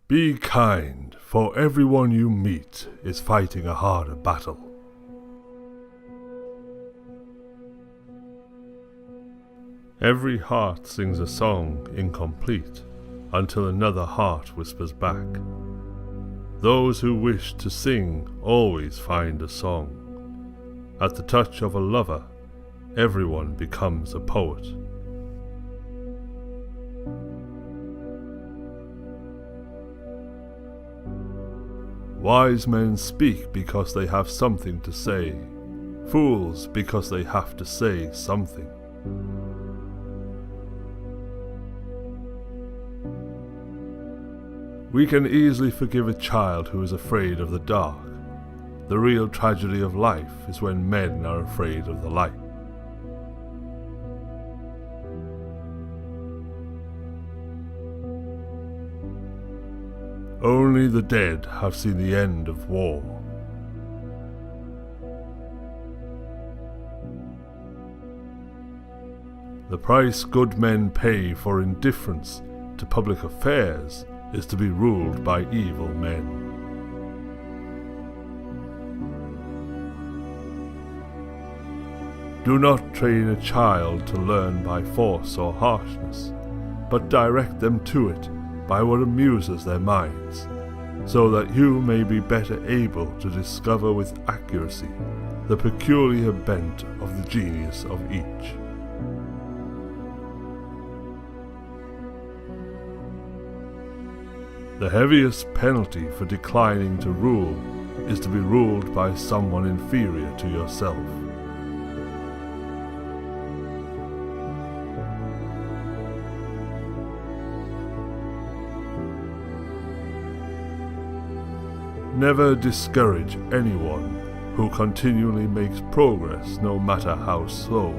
Be kind, for everyone you meet is fighting a harder battle. Every heart sings a song incomplete until another heart whispers back. Those who wish to sing always find a song. At the touch of a lover, everyone becomes a poet. Wise men speak because they have something to say, fools because they have to say something. We can easily forgive a child who is afraid of the dark. The real tragedy of life is when men are afraid of the light. Only the dead have seen the end of war. The price good men pay for indifference to public affairs is to be ruled by evil men. Do not train a child to learn by force or harshness, but direct them to it by what amuses their minds, so that you may be better able to discover with accuracy the peculiar bent of the genius of each. The heaviest penalty for declining to rule is to be ruled by someone inferior to yourself. Never discourage anyone who continually makes progress, no matter how slow.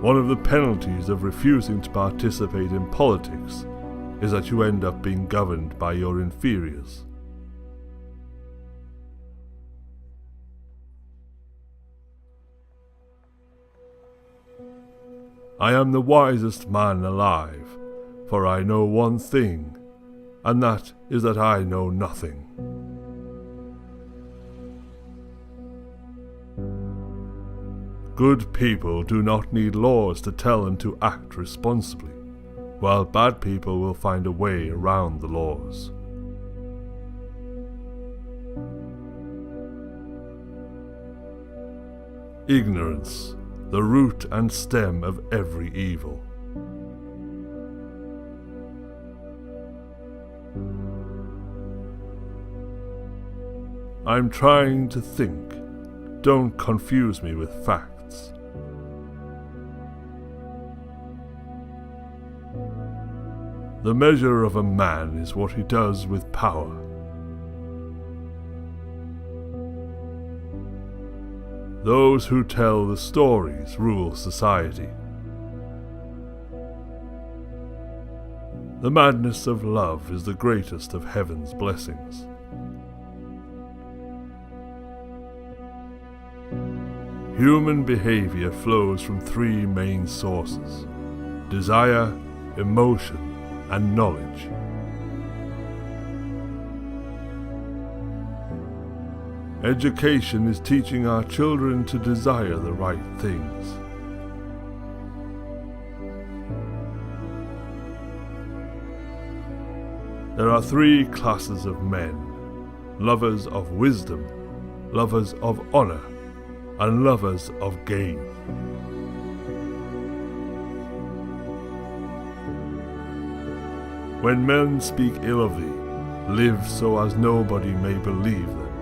One of the penalties of refusing to participate in politics is that you end up being governed by your inferiors. I am the wisest man alive, for I know one thing, and that is that I know nothing. Good people do not need laws to tell them to act responsibly, while bad people will find a way around the laws. Ignorance, the root and stem of every evil. I'm trying to think. Don't confuse me with facts. The measure of a man is what he does with power. Those who tell the stories rule society. The madness of love is the greatest of heaven's blessings. Human behavior flows from three main sources: desire, emotion, and knowledge. Education is teaching our children to desire the right things. There are three classes of men: lovers of wisdom, lovers of honor, and lovers of gain. When men speak ill of thee, live so as nobody may believe them.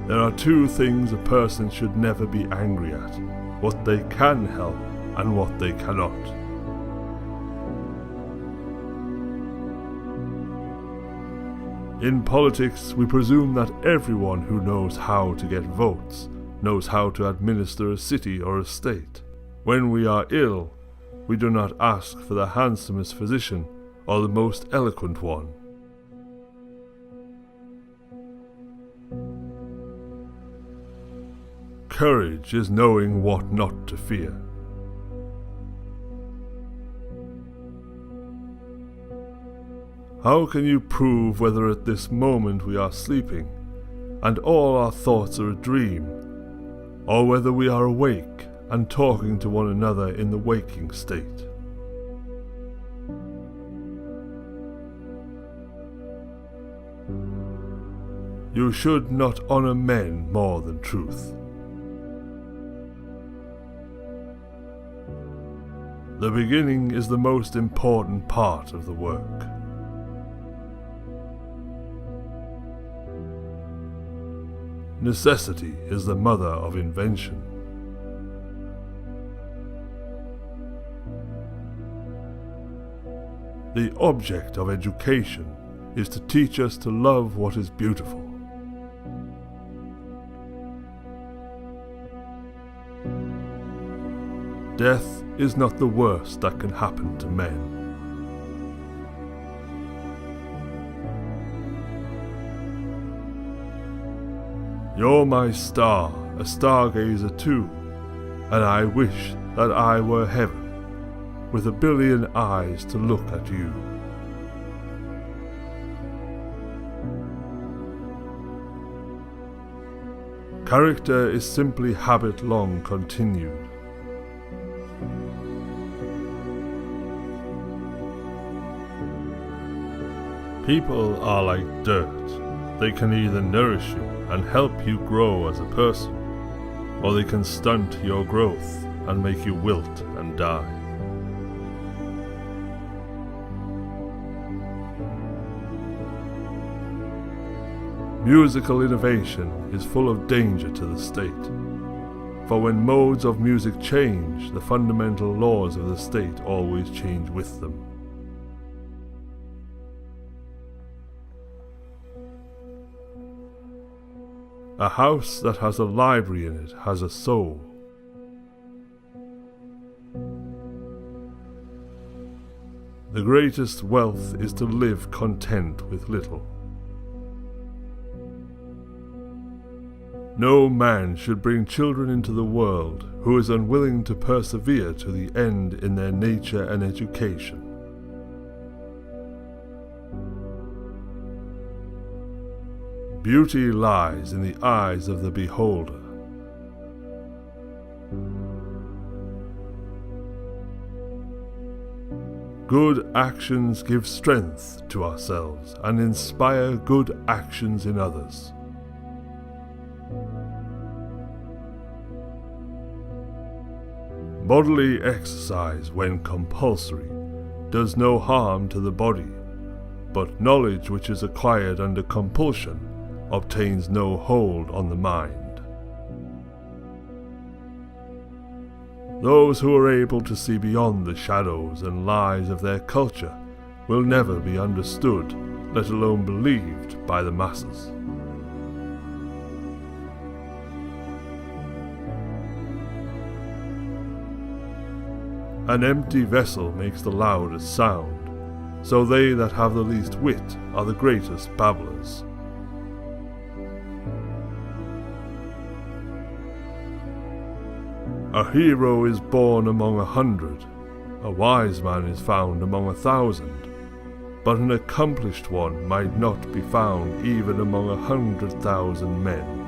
There are two things a person should never be angry at: what they can help and what they cannot. In politics, we presume that everyone who knows how to get votes knows how to administer a city or a state. When we are ill, we do not ask for the handsomest physician or the most eloquent one. Courage is knowing what not to fear. How can you prove whether at this moment we are sleeping, and all our thoughts are a dream, or whether we are awake and talking to one another in the waking state? You should not honor men more than truth. The beginning is the most important part of the work. Necessity is the mother of invention. The object of education is to teach us to love what is beautiful. Death is not the worst that can happen to men. You're my star, a stargazer too, and I wish that I were heaven, with a billion eyes to look at you. Character is simply habit long continued. People are like dirt. They can either nourish you and help you grow as a person, or they can stunt your growth and make you wilt and die. Musical innovation is full of danger to the state, for when modes of music change, the fundamental laws of the state always change with them. A house that has a library in it has a soul. The greatest wealth is to live content with little. No man should bring children into the world who is unwilling to persevere to the end in their nature and education. Beauty lies in the eyes of the beholder. Good actions give strength to ourselves and inspire good actions in others. Bodily exercise, when compulsory, does no harm to the body, but knowledge which is acquired under compulsion obtains no hold on the mind. Those who are able to see beyond the shadows and lies of their culture will never be understood, let alone believed, by the masses. An empty vessel makes the loudest sound, so they that have the least wit are the greatest babblers. A hero is born among 100, a wise man is found among 1,000, but an accomplished one might not be found even among 100,000 men.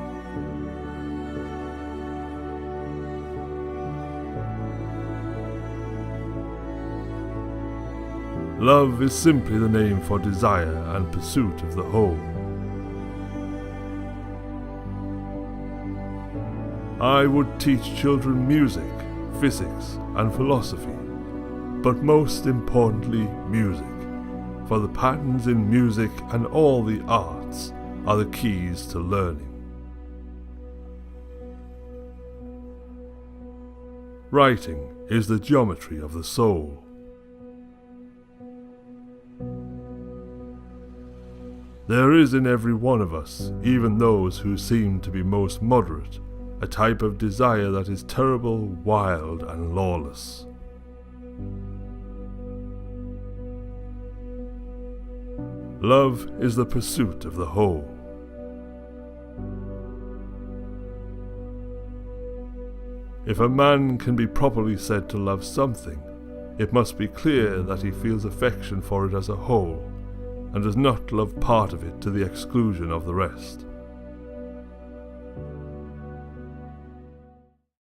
Love is simply the name for desire and pursuit of the whole. I would teach children music, physics, and philosophy, but most importantly music, for the patterns in music and all the arts are the keys to learning. Writing is the geometry of the soul. There is in every one of us, even those who seem to be most moderate, a type of desire that is terrible, wild, and lawless. Love is the pursuit of the whole. If a man can be properly said to love something, it must be clear that he feels affection for it as a whole, and does not love part of it to the exclusion of the rest.